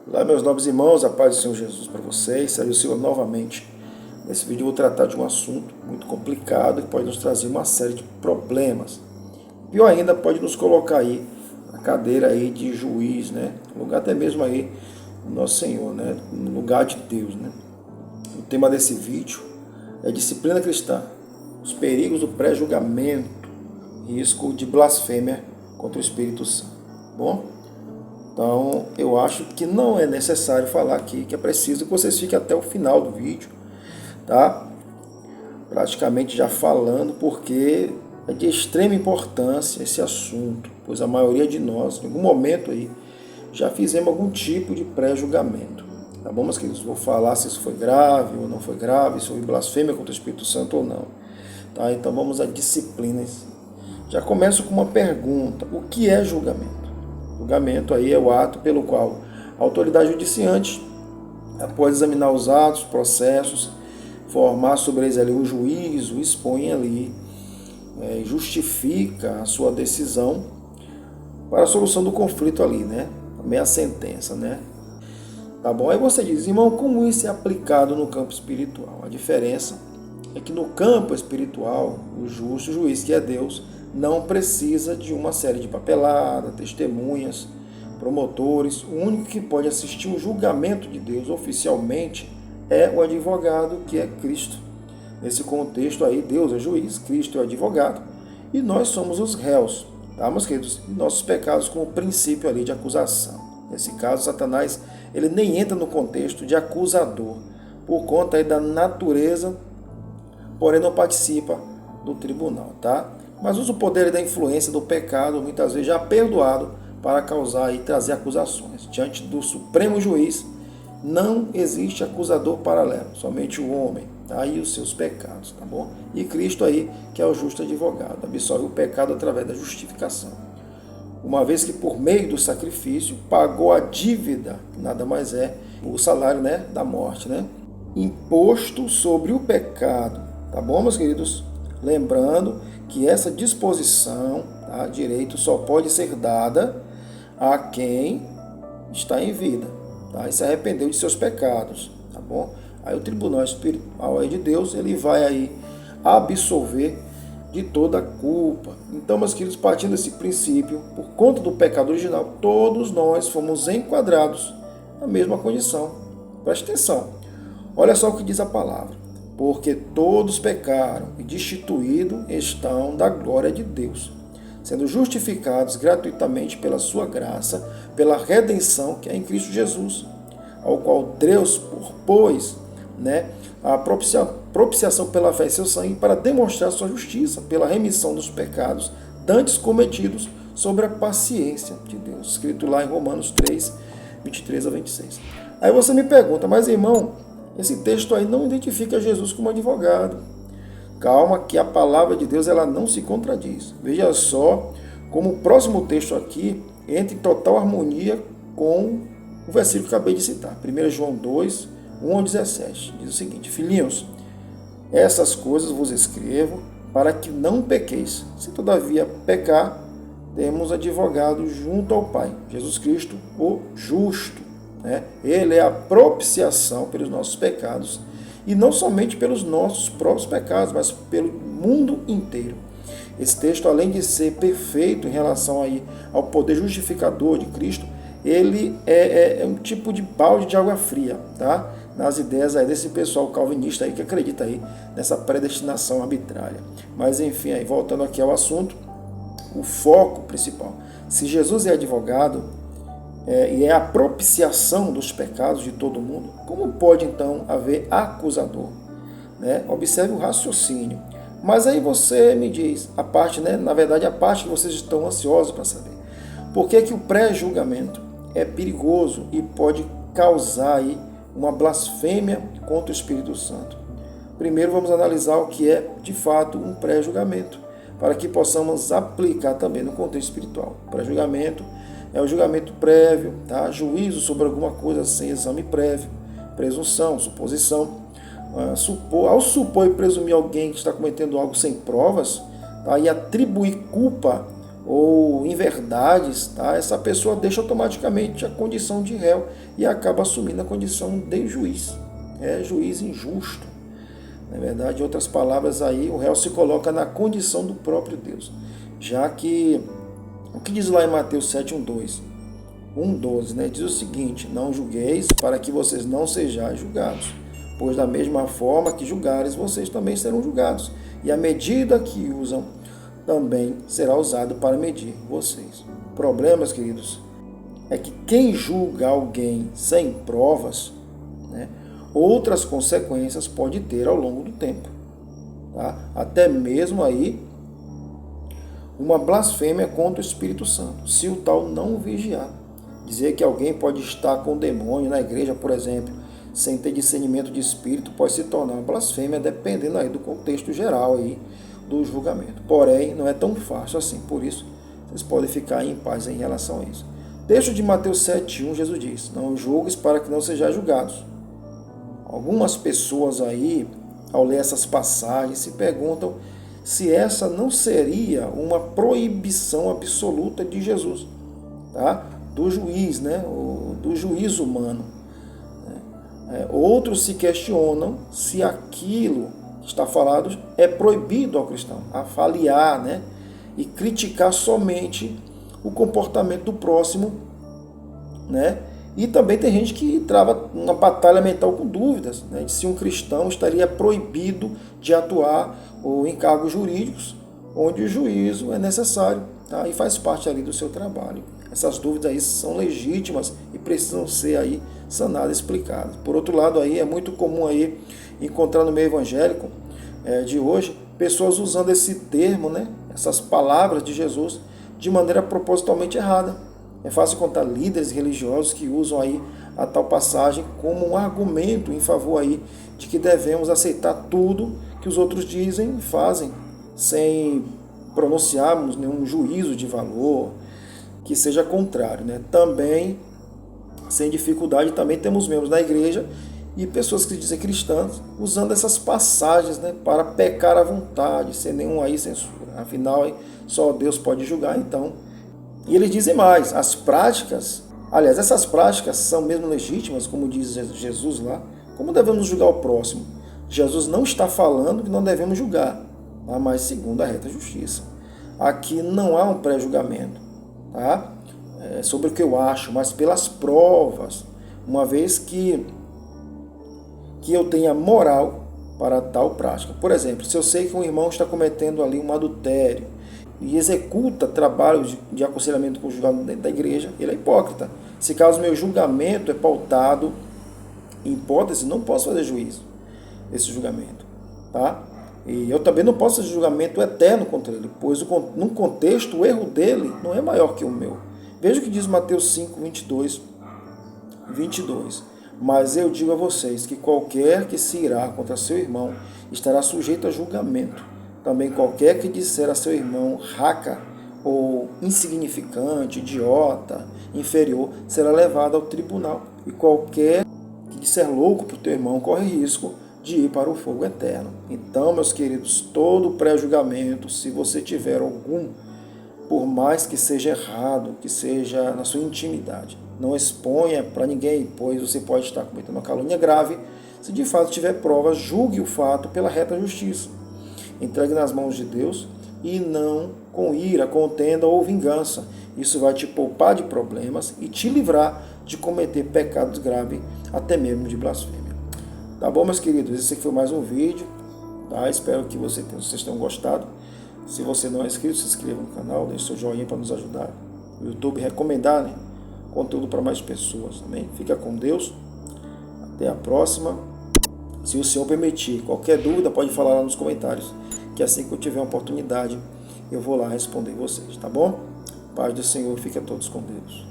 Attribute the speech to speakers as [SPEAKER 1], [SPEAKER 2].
[SPEAKER 1] Olá, meus nobres irmãos, a paz do Senhor Jesus para vocês. Seja o Senhor novamente. Nesse vídeo eu vou tratar de um assunto muito complicado que pode nos trazer uma série de problemas. Pior ainda, pode nos colocar aí na cadeira aí de juiz, né? No lugar até mesmo aí do nosso Senhor, né? No lugar de Deus, né? O tema desse vídeo é disciplina cristã, os perigos do pré-julgamento, risco de blasfêmia contra o Espírito Santo. Bom? Então, eu acho que não é necessário falar aqui, que é preciso que vocês fiquem até o final do vídeo, tá? Praticamente já falando, porque é de extrema importância esse assunto, pois a maioria de nós, em algum momento aí, já fizemos algum tipo de pré-julgamento. Tá bom, meus queridos? Vou falar se isso foi grave ou não foi grave, se houve blasfêmia contra o Espírito Santo ou não. Tá? Então vamos à disciplina em si. Já começo com uma pergunta: o que é julgamento? Julgamento aí é o ato pelo qual a autoridade judiciante, após examinar os atos, processos, formar sobre eles ali o juízo, expõe ali, justifica a sua decisão para a solução do conflito ali, né? Também a sentença, né? Tá bom? Aí você diz, irmão, como isso é aplicado no campo espiritual? A diferença é que no campo espiritual, o justo, o juiz, que é Deus, não precisa de uma série de papelada, testemunhas, promotores. O único que pode assistir o julgamento de Deus oficialmente é o advogado, que é Cristo. Nesse contexto aí, Deus é juiz, Cristo é advogado, e nós somos os réus, tá, meus queridos? Nossos pecados como princípio ali de acusação. Nesse caso, Satanás, ele nem entra no contexto de acusador, por conta aí da natureza, porém não participa do tribunal, tá? Mas usa o poder da influência do pecado, muitas vezes já perdoado, para causar e trazer acusações. Diante do Supremo Juiz, não existe acusador paralelo, somente o homem, tá? E os seus pecados, tá bom? E Cristo aí, que é o justo advogado, absolve o pecado através da justificação. Uma vez que por meio do sacrifício pagou a dívida, nada mais é o salário, né, da morte, né? Imposto sobre o pecado, tá bom, meus queridos? Lembrando que essa disposição, tá, direito, só pode ser dada a quem está em vida, tá, e se arrependeu de seus pecados, tá bom? Aí o tribunal espiritual aí de Deus, ele vai aí absolver de toda a culpa. Então, meus queridos, partindo desse princípio, por conta do pecado original, todos nós fomos enquadrados na mesma condição. Preste atenção. Olha só o que diz a palavra. Porque todos pecaram e destituídos estão da glória de Deus, sendo justificados gratuitamente pela sua graça, pela redenção que é em Cristo Jesus, ao qual Deus propôs, né, a propiciação pela fé em seu sangue para demonstrar sua justiça, pela remissão dos pecados dantes cometidos sobre a paciência de Deus, escrito lá em Romanos 3, 23 a 26. Aí você me pergunta, mas irmão, esse texto aí não identifica Jesus como advogado. Calma, que a palavra de Deus ela não se contradiz. Veja só como o próximo texto aqui entra em total harmonia com o versículo que acabei de citar. 1 João 2, 1 ao 17. Diz o seguinte: Filhinhos, essas coisas vos escrevo para que não pequeis. Se todavia pecar, temos advogado junto ao Pai, Jesus Cristo, o justo. Ele é a propiciação pelos nossos pecados, e não somente pelos nossos próprios pecados, mas pelo mundo inteiro. Esse texto, além de ser perfeito em relação aí ao poder justificador de Cristo, ele é um tipo de balde de água fria, tá? Nas ideias aí desse pessoal calvinista aí que acredita aí nessa predestinação arbitrária. Mas enfim, aí, voltando aqui ao assunto, o foco principal. Se Jesus é advogado, e é a propiciação dos pecados de todo mundo, como pode então haver acusador? Né? Observe o raciocínio. Mas aí você me diz, a parte, né, na verdade a parte que vocês estão ansiosos para saber. Por que que o pré-julgamento é perigoso e pode causar aí uma blasfêmia contra o Espírito Santo? Primeiro vamos analisar o que é de fato um pré-julgamento, para que possamos aplicar também no contexto espiritual. Pré-julgamento é o julgamento prévio, tá? Juízo sobre alguma coisa sem exame prévio, presunção, suposição. Ao supor e presumir alguém que está cometendo algo sem provas, tá? E atribuir culpa ou inverdades, tá? Essa pessoa deixa automaticamente a condição de réu e acaba assumindo a condição de juiz. É juiz injusto. Na verdade, em outras palavras, aí o réu se coloca na condição do próprio Deus. Já que, o que diz lá em Mateus 7:1-2? 1:12, né? Diz o seguinte: não julgueis para que vocês não sejais julgados, pois da mesma forma que julgares, vocês também serão julgados. E a medida que usam também será usado para medir vocês. O problema, meus queridos, é que quem julga alguém sem provas, né, outras consequências pode ter ao longo do tempo. Tá? Até mesmo aí uma blasfêmia contra o Espírito Santo, se o tal não vigiar. Dizer que alguém pode estar com demônio na igreja, por exemplo, sem ter discernimento de espírito, pode se tornar uma blasfêmia, dependendo aí do contexto geral aí do julgamento. Porém, não é tão fácil assim, por isso vocês podem ficar em paz em relação a isso. Texto de Mateus 7:1, Jesus diz: não julgues para que não sejais julgados. Algumas pessoas aí, ao ler essas passagens, se perguntam se essa não seria uma proibição absoluta de Jesus, tá? Do juiz, né? Do juiz humano. Outros se questionam se aquilo que está falado é proibido ao cristão, avaliar, né? E criticar somente o comportamento do próximo, né? E também tem gente que trava uma batalha mental com dúvidas, né, de se um cristão estaria proibido de atuar ou em cargos jurídicos, onde o juízo é necessário, tá? E faz parte ali do seu trabalho. Essas dúvidas aí são legítimas e precisam ser aí sanadas, explicadas. Por outro lado, aí é muito comum aí encontrar no meio evangélico de hoje pessoas usando esse termo, né, essas palavras de Jesus de maneira propositalmente errada. É fácil contar líderes religiosos que usam aí a tal passagem como um argumento em favor aí de que devemos aceitar tudo que os outros dizem e fazem, sem pronunciarmos nenhum juízo de valor que seja contrário, né? Também, sem dificuldade, também temos membros da igreja e pessoas que dizem cristãs usando essas passagens, né, para pecar à vontade, sem nenhum aí censura. Afinal, só Deus pode julgar, então. E eles dizem mais, as práticas, aliás, essas práticas são mesmo legítimas, como diz Jesus lá. Como devemos julgar o próximo? Jesus não está falando que não devemos julgar, tá? Mas segundo a reta justiça. Aqui não há um pré-julgamento, tá? Sobre o que eu acho, mas pelas provas, uma vez que eu tenha moral para tal prática. Por exemplo, se eu sei que um irmão está cometendo ali um adultério e executa trabalho de aconselhamento conjugal dentro da igreja, ele é hipócrita. Se caso meu julgamento é pautado em hipótese, não posso fazer juízo desse julgamento, tá? E eu também não posso fazer julgamento eterno contra ele, pois num contexto o erro dele não é maior que o meu. Veja o que diz Mateus 5:22. Mas eu digo a vocês que qualquer que se irá contra seu irmão estará sujeito a julgamento. Também qualquer que disser a seu irmão raca ou insignificante, idiota, inferior, será levado ao tribunal. E qualquer que disser louco para o teu irmão corre risco de ir para o fogo eterno. Então, meus queridos, todo pré-julgamento, se você tiver algum, por mais que seja errado, que seja na sua intimidade, não exponha para ninguém, pois você pode estar cometendo uma calúnia grave. Se de fato tiver provas, julgue o fato pela reta justiça. Entregue nas mãos de Deus e não com ira, contenda ou vingança. Isso vai te poupar de problemas e te livrar de cometer pecados graves, até mesmo de blasfêmia. Tá bom, meus queridos? Esse aqui foi mais um vídeo. Tá? Espero que vocês tenham gostado. Se você não é inscrito, se inscreva no canal, deixe seu joinha para nos ajudar. O YouTube recomendar, né, conteúdo para mais pessoas também. Fica com Deus. Até a próxima. Se o Senhor permitir, qualquer dúvida pode falar lá nos comentários, que assim que eu tiver uma oportunidade, eu vou lá responder vocês, tá bom? Paz do Senhor, fiquem todos com Deus.